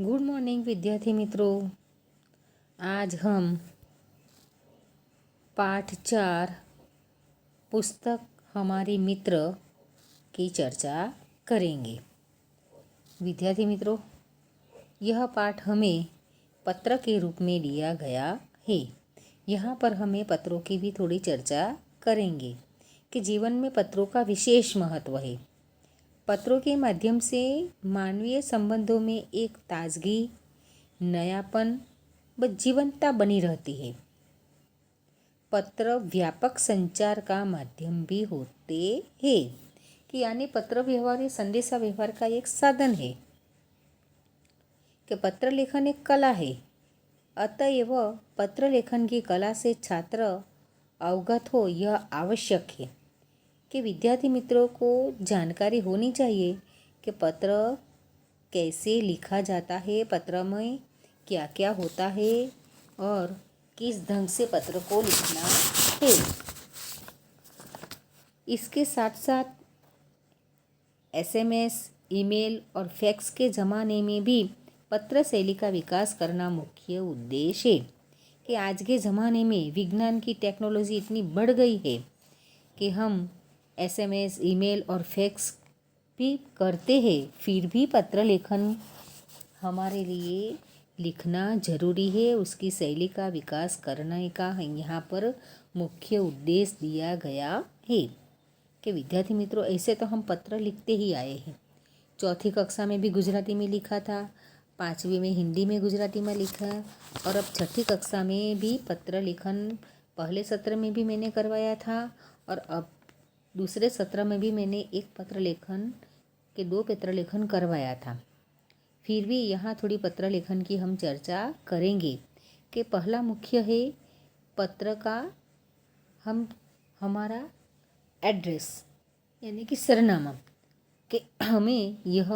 Good morning विद्यार्थी मित्रों। आज हम पाठ 4 पुस्तक हमारी मित्र की चर्चा करेंगे। विद्यार्थी मित्रों, यह पाठ हमें पत्र के रूप में दिया गया है। यहाँ पर हमें पत्रों की भी थोड़ी चर्चा करेंगे कि जीवन में पत्रों का विशेष महत्व है। पत्रों के माध्यम से मानवीय संबंधों में एक ताजगी, नयापन व जीवंतता बनी रहती है। पत्र व्यापक संचार का माध्यम भी होते हैं कि यानी पत्र व्यवहार संदेशा व्यवहार का एक साधन है कि पत्र लेखन एक कला है। अतएव पत्र लेखन की कला से छात्र अवगत हो यह आवश्यक है कि विद्यार्थी मित्रों को जानकारी होनी चाहिए कि पत्र कैसे लिखा जाता है, पत्र में क्या क्या होता है और किस ढंग से पत्र को लिखना है। इसके साथ साथ एसएमएस, ईमेल और फैक्स के ज़माने में भी पत्र शैली का विकास करना मुख्य उद्देश्य है कि आज के ज़माने में विज्ञान की टेक्नोलॉजी इतनी बढ़ गई है कि हम एसएमएस, ईमेल और फैक्स भी करते हैं, फिर भी पत्र लेखन हमारे लिए लिखना ज़रूरी है। उसकी शैली का विकास करने का यहाँ पर मुख्य उद्देश्य दिया गया है कि विद्यार्थी मित्रों, ऐसे तो हम पत्र लिखते ही आए हैं। चौथी कक्षा में भी गुजराती में लिखा था, 5वीं में हिंदी में गुजराती में लिखा और अब 6ठी कक्षा में भी पत्र लेखन पहले सत्र में भी मैंने करवाया था और अब दूसरे सत्र में भी मैंने एक पत्र लेखन के 2 पत्र लेखन करवाया था। फिर भी यहाँ थोड़ी पत्र लेखन की हम चर्चा करेंगे कि पहला मुख्य है पत्र का हमारा एड्रेस यानी कि सरनामा, कि हमें यह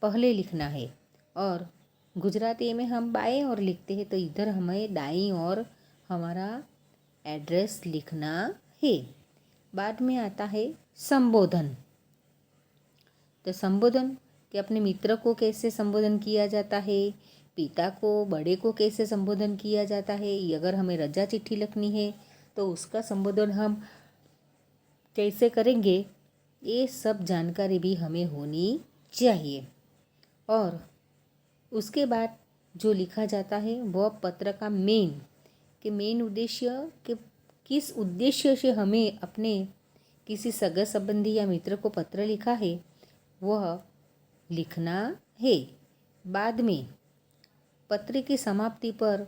पहले लिखना है और गुजराती में हम बाएं ओर लिखते हैं तो इधर हमें दाईं ओर हमारा एड्रेस लिखना है। बाद में आता है संबोधन। तो संबोधन कि अपने मित्र को कैसे संबोधन किया जाता है, पिता को, बड़े को कैसे संबोधन किया जाता है, अगर हमें रजा चिट्ठी लिखनी है तो उसका संबोधन हम कैसे करेंगे, ये सब जानकारी भी हमें होनी चाहिए। और उसके बाद जो लिखा जाता है वह पत्र का मेन उद्देश्य कि किस उद्देश्य से हमें अपने किसी सगे संबंधी या मित्र को पत्र लिखा है वह लिखना है। बाद में पत्र की समाप्ति पर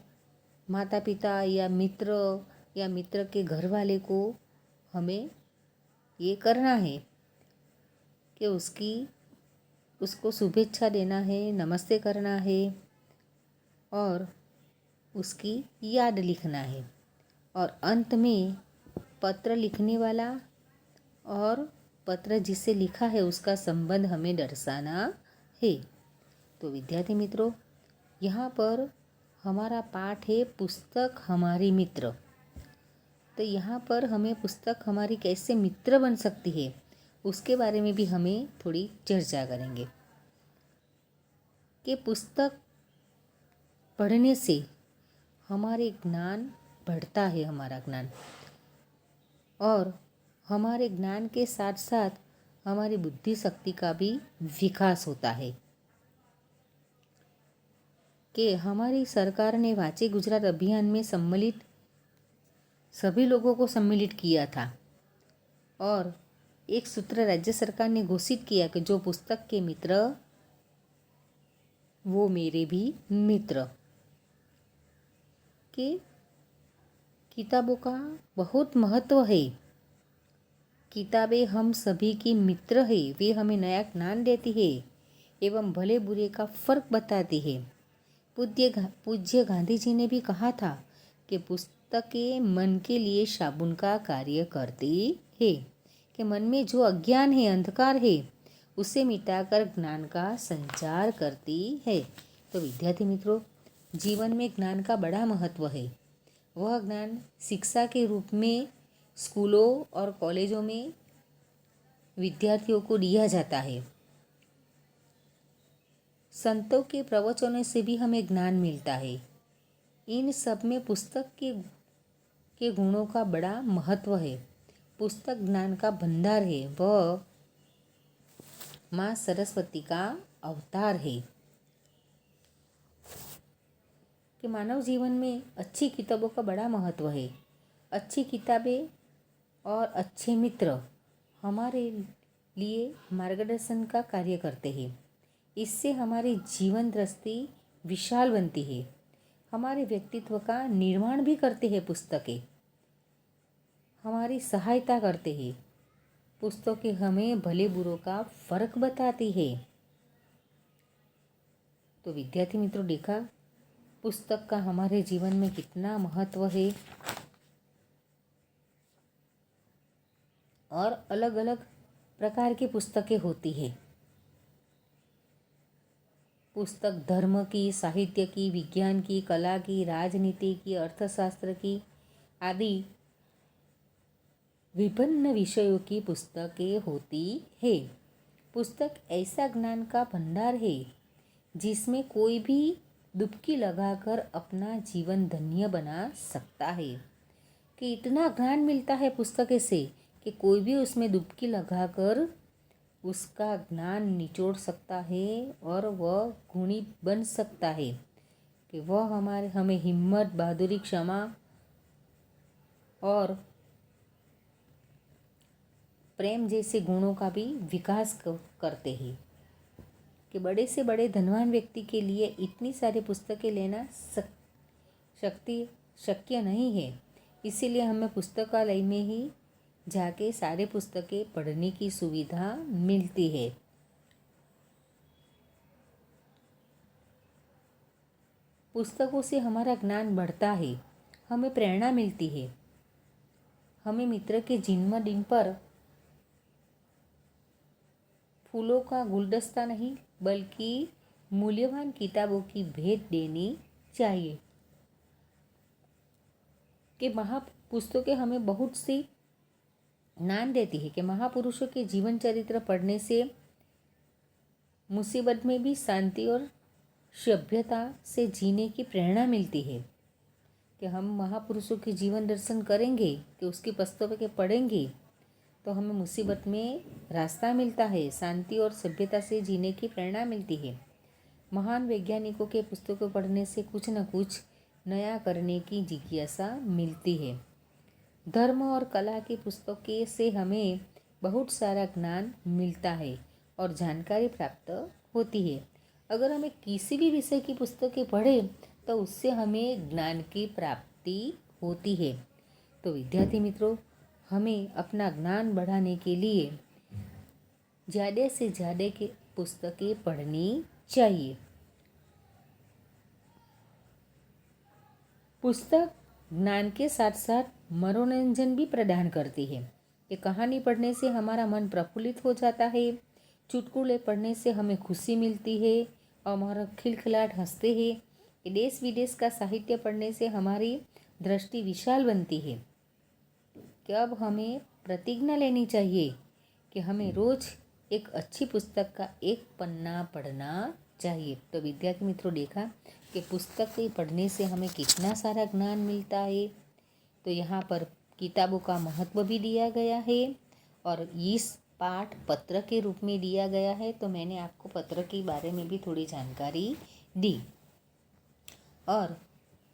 माता पिता या मित्र के घर वाले को हमें ये करना है कि उसको शुभेच्छा देना है, नमस्ते करना है और उसकी याद लिखना है। और अंत में पत्र लिखने वाला और पत्र जिससे लिखा है उसका संबंध हमें दर्शाना है। तो विद्यार्थी मित्रों, यहाँ पर हमारा पाठ है पुस्तक हमारी मित्र। तो यहाँ पर हमें पुस्तक हमारी कैसे मित्र बन सकती है उसके बारे में भी हमें थोड़ी चर्चा करेंगे कि पुस्तक पढ़ने से हमारे ज्ञान बढ़ता है, हमारा ज्ञान, और हमारे ज्ञान के साथ साथ हमारी बुद्धि शक्ति का भी विकास होता है। कि हमारी सरकार ने वांचे गुजरात अभियान में सम्मिलित सभी लोगों को सम्मिलित किया था और एक सूत्र राज्य सरकार ने घोषित किया कि जो पुस्तक के मित्र वो मेरे भी मित्र। कि किताबों का बहुत महत्व है। किताबें हम सभी की मित्र है, वे हमें नया ज्ञान देती है एवं भले बुरे का फर्क बताती है। पूज्य गांधी जी ने भी कहा था कि पुस्तकें मन के लिए साबुन का कार्य करती है, कि मन में जो अज्ञान है, अंधकार है, उसे मिटाकर ज्ञान का संचार करती है। तो विद्यार्थी मित्रों, जीवन में ज्ञान का बड़ा महत्व है। वह ज्ञान शिक्षा के रूप में स्कूलों और कॉलेजों में विद्यार्थियों को दिया जाता है। संतों के प्रवचनों से भी हमें ज्ञान मिलता है। इन सब में पुस्तक के गुणों का बड़ा महत्व है। पुस्तक ज्ञान का भंडार है। वह माँ सरस्वती का अवतार है। कि मानव जीवन में अच्छी किताबों का बड़ा महत्व है। अच्छी किताबें और अच्छे मित्र हमारे लिए मार्गदर्शन का कार्य करते हैं। इससे हमारी जीवन दृष्टि विशाल बनती है। हमारे व्यक्तित्व का निर्माण भी करते हैं। पुस्तकें हमारी सहायता करते हैं। पुस्तकें हमें भले बुरों का फर्क बताती है। तो विद्यार्थी मित्रों, देखा पुस्तक का हमारे जीवन में कितना महत्व है। और अलग अलग प्रकार की पुस्तकें होती है। पुस्तक धर्म की, साहित्य की, विज्ञान की, कला की, राजनीति की, अर्थशास्त्र की आदि विभिन्न विषयों की पुस्तकें होती है। पुस्तक ऐसा ज्ञान का भंडार है जिसमें कोई भी डुबकी लगाकर अपना जीवन धन्य बना सकता है। कि इतना ज्ञान मिलता है पुस्तकें से कि कोई भी उसमें डुबकी लगाकर उसका ज्ञान निचोड़ सकता है और वह गुणी बन सकता है। कि वह हमें हिम्मत, बहादुरी, क्षमा और प्रेम जैसे गुणों का भी विकास करते हैं। कि बड़े से बड़े धनवान व्यक्ति के लिए इतनी सारी पुस्तकें लेना शक्य नहीं है। इसीलिए हमें पुस्तकालय में ही जाके सारे पुस्तकें पढ़ने की सुविधा मिलती है। पुस्तकों से हमारा ज्ञान बढ़ता है, हमें प्रेरणा मिलती है। हमें मित्र के जन्मदिन पर फूलों का गुलदस्ता नहीं बल्कि मूल्यवान किताबों की भेंट देनी चाहिए। कि पुस्तकें हमें बहुत सी ज्ञान देती है। कि महापुरुषों के जीवन चरित्र पढ़ने से मुसीबत में भी शांति और सभ्यता से जीने की प्रेरणा मिलती है। कि हम महापुरुषों के जीवन दर्शन करेंगे, कि उसकी पुस्तकें पढ़ेंगे तो हमें मुसीबत में रास्ता मिलता है, शांति और सभ्यता से जीने की प्रेरणा मिलती है। महान वैज्ञानिकों के पुस्तकों पढ़ने से कुछ न कुछ नया करने की जिज्ञासा मिलती है। धर्म और कला की पुस्तकें से हमें बहुत सारा ज्ञान मिलता है और जानकारी प्राप्त होती है। अगर हमें किसी भी विषय की पुस्तकें पढ़ें तो उससे हमें ज्ञान की प्राप्ति होती है। तो विद्यार्थी मित्रों, हमें अपना ज्ञान बढ़ाने के लिए ज़्यादा से ज़्यादा की पुस्तकें पढ़नी चाहिए। पुस्तक ज्ञान के साथ साथ मनोरंजन भी प्रदान करती है। ये कहानी पढ़ने से हमारा मन प्रफुल्लित हो जाता है। चुटकुले पढ़ने से हमें खुशी मिलती है और हमारा खिलखिलाहट हंसते हैं। देश विदेश का साहित्य पढ़ने से हमारी दृष्टि विशाल बनती है। कि अब हमें प्रतिज्ञा लेनी चाहिए कि हमें रोज़ एक अच्छी पुस्तक का एक पन्ना पढ़ना चाहिए। तो विद्यार्थी मित्रों, देखा कि पुस्तकें पढ़ने से हमें कितना सारा ज्ञान मिलता है। तो यहाँ पर किताबों का महत्व भी दिया गया है और इस पाठ पत्र के रूप में दिया गया है। तो मैंने आपको पत्र के बारे में भी थोड़ी जानकारी दी। और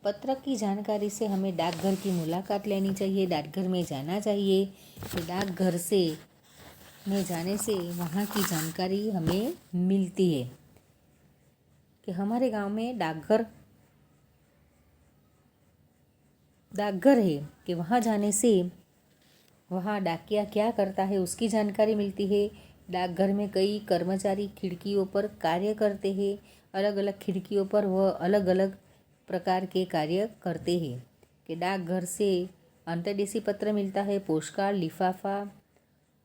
पत्र की जानकारी से हमें डाकघर की मुलाकात लेनी चाहिए, डाकघर में जाना चाहिए। तो डाकघर से में जाने से वहाँ की जानकारी हमें मिलती है। कि हमारे गांव में डाकघर है कि वहाँ जाने से वहाँ डाकिया क्या करता है उसकी जानकारी मिलती है। डाकघर में कई कर्मचारी खिड़कियों पर कार्य करते हैं। अलग अलग खिड़कियों पर वह अलग अलग प्रकार के कार्य करते हैं। कि डाकघर से अंतर्देशीय पत्र मिलता है, पोस्टकार्ड, लिफाफा,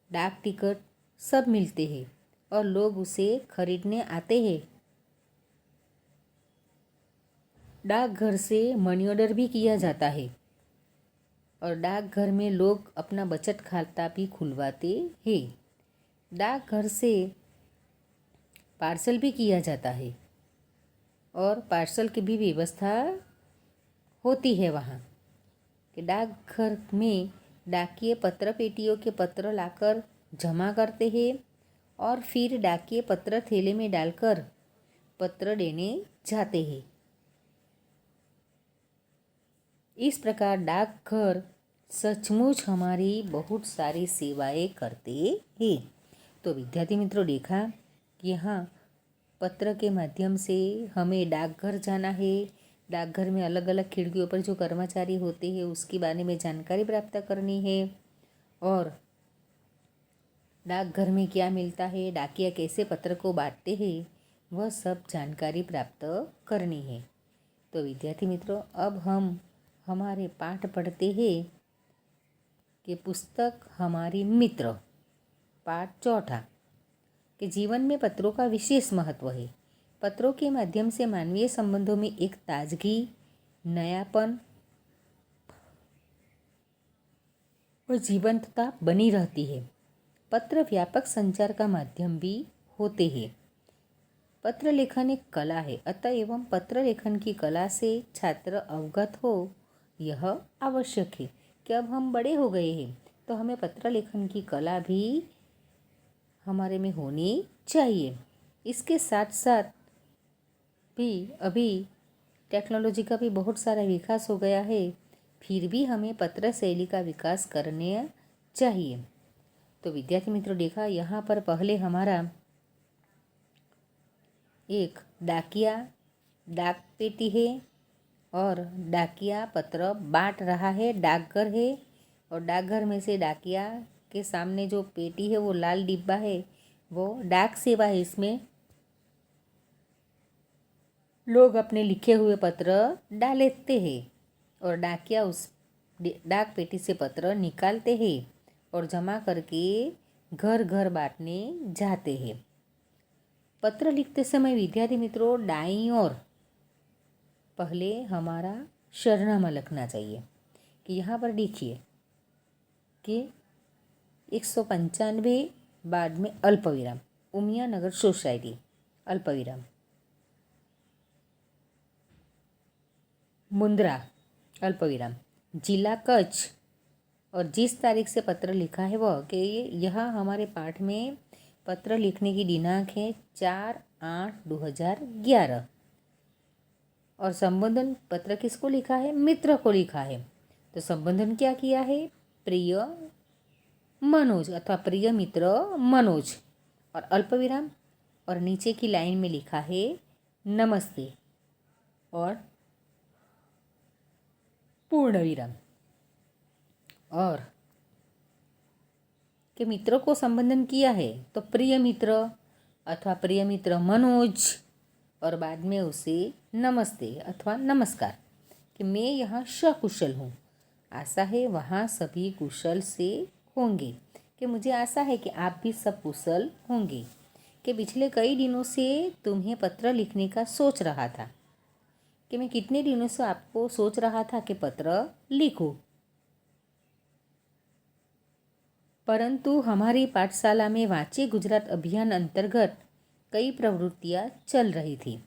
डाक टिकट सब मिलते हैं और लोग उसे खरीदने आते हैं। डाकघर से मनी ऑर्डर भी किया जाता है और डाकघर में लोग अपना बचत खाता भी खुलवाते हैं। डाकघर से पार्सल भी किया जाता है। और पार्सल की भी व्यवस्था होती है वहाँ कि डाकघर में डाकिये पत्र पेटियों के पत्र लाकर जमा करते हैं और फिर डाकिये पत्र थैले में डालकर पत्र देने जाते हैं। इस प्रकार डाकघर सचमुच हमारी बहुत सारी सेवाएं करते हैं। तो विद्यार्थी मित्रों, देखा कि यहाँ पत्र के माध्यम से हमें डाकघर जाना है, डाकघर में अलग अलग खिड़कियों पर जो कर्मचारी होते हैं उसके बारे में जानकारी प्राप्त करनी है और डाकघर में क्या मिलता है, डाकिया कैसे पत्र को बांटते हैं, वह सब जानकारी प्राप्त करनी है। तो विद्यार्थी मित्रों, अब हम हमारे पाठ पढ़ते हैं कि पुस्तक हमारी मित्र, पाठ चौथा, कि जीवन में पत्रों का विशेष महत्व है। पत्रों के माध्यम से मानवीय संबंधों में एक ताजगी, नयापन और जीवंतता बनी रहती है। पत्र व्यापक संचार का माध्यम भी होते हैं। पत्र लेखन एक कला है, अतः एवं पत्र लेखन की कला से छात्र अवगत हो, यह आवश्यक है कि अब हम बड़े हो गए हैं तो हमें पत्र लेखन की कला भी हमारे में होनी चाहिए। इसके साथ साथ भी अभी टेक्नोलॉजी का भी बहुत सारा विकास हो गया है, फिर भी हमें पत्र शैली का विकास करने चाहिए। तो विद्यार्थी मित्रों, देखा यहाँ पर पहले हमारा एक डाकिया डाक पेटी है और डाकिया पत्र बांट रहा है, डाकघर है और डाकघर में से डाकिया के सामने जो पेटी है वो लाल डिब्बा है, वो डाक सेवा है। इसमें लोग अपने लिखे हुए पत्र डालते हैं और डाकिया उस डाक पेटी से पत्र निकालते हैं और जमा करके घर घर बांटने जाते हैं। पत्र लिखते समय विद्यार्थी मित्रों, दाईं ओर पहले हमारा सरनामा लिखना चाहिए कि यहाँ पर देखिए कि 195 बाद में अल्पविराम, उमिया नगर सोसाइटी, अल्पविराम, मुंद्रा, अल्पविराम, जिला कच्छ, और जिस तारीख से पत्र लिखा है वह, कि यह हमारे पाठ में पत्र लिखने की दिनांक है 4/8/2011 और संबोधन पत्र किसको लिखा है? मित्र को लिखा है। तो संबोधन क्या किया है? प्रिय मनोज अथवा प्रिय मित्र मनोज, और अल्पविराम, और नीचे की लाइन में लिखा है नमस्ते और पूर्ण विराम। और के मित्रों को संबोधन किया है तो प्रिय मित्र अथवा प्रिय मित्र मनोज, और बाद में उसे नमस्ते अथवा नमस्कार, कि मैं यहाँ सकुशल हूँ, आशा है वहाँ सभी कुशल से होंगे, कि मुझे आशा है कि आप भी सब कुशल होंगे, कि पिछले कई दिनों से तुम्हें पत्र लिखने का सोच रहा था, कि मैं कितने दिनों से आपको सोच रहा था कि पत्र लिखूं, परंतु हमारी पाठशाला में वांचे गुजरात अभियान अंतर्गत कई प्रवृत्तियां चल रही थी,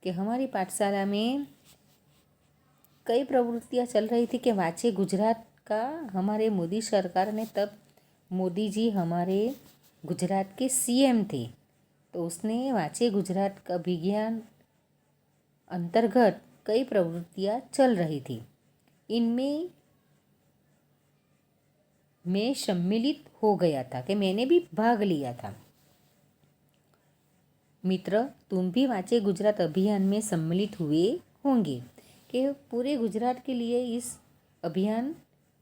कि हमारी पाठशाला में कई प्रवृत्तियां चल रही थी कि वांचे गुजरात का, हमारे मोदी सरकार ने, तब मोदी जी हमारे गुजरात के सीएम थे, तो उसने वांचे गुजरात का अभियान अंतर्गत कई प्रवृत्तियां चल रही थी। इनमें मैं सम्मिलित हो गया था, कि मैंने भी भाग लिया था। मित्र, तुम भी वांचे गुजरात अभियान में सम्मिलित हुए होंगे, कि पूरे गुजरात के लिए इस अभियान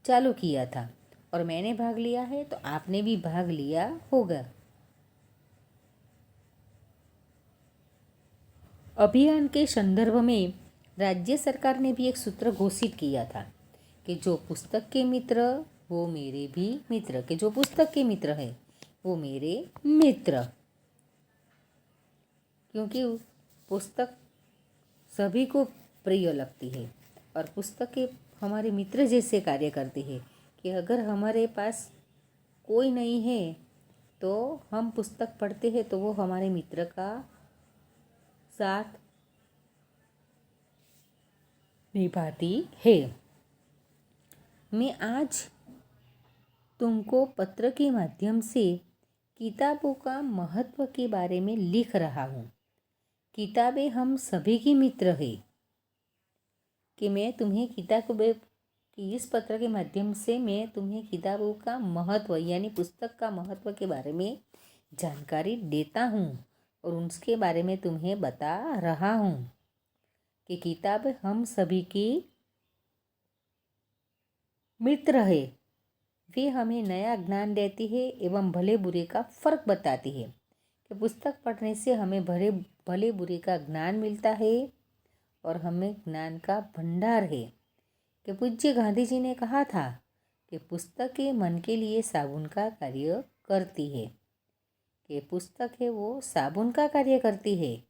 चालू किया था और मैंने भाग लिया है, तो आपने भी भाग लिया होगा। अभियान के संदर्भ में राज्य सरकार ने भी एक सूत्र घोषित किया था कि जो पुस्तक के मित्र वो मेरे भी मित्र, के जो पुस्तक के मित्र है वो मेरे मित्र, क्योंकि पुस्तक सभी को प्रिय लगती है और पुस्तकें हमारे मित्र जैसे कार्य करती है, कि अगर हमारे पास कोई नहीं है तो हम पुस्तक पढ़ते हैं तो वो हमारे मित्र का साथ निभाती है। मैं आज तुमको पत्र के माध्यम से किताबों का महत्व के बारे में लिख रहा हूँ। किताबें हम सभी की मित्र है। कि मैं तुम्हें कि इस पत्र के माध्यम से मैं तुम्हें किताबों का महत्व यानी पुस्तक का महत्व के बारे में जानकारी देता हूँ और उसके बारे में तुम्हें बता रहा हूँ कि किताब हम सभी की मित्र है। वे हमें नया ज्ञान देती है एवं भले बुरे का फर्क बताती है। कि पुस्तक पढ़ने से हमें भले बुरे का ज्ञान मिलता है और हमें ज्ञान का भंडार है। कि पूज्य गांधी जी ने कहा था कि पुस्तकें मन के लिए साबुन का कार्य करती है। कि पुस्तक है वो साबुन का कार्य करती है।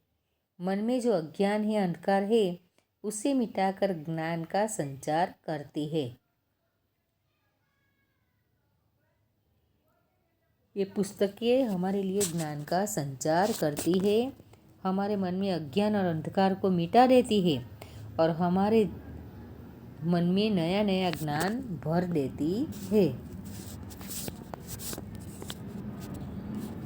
मन में जो अज्ञान है, अंधकार है, उसे मिटाकर ज्ञान का संचार करती है। ये पुस्तकें हमारे लिए ज्ञान का संचार करती है, हमारे मन में अज्ञान और अंधकार को मिटा देती है और हमारे मन में नया नया ज्ञान भर देती है।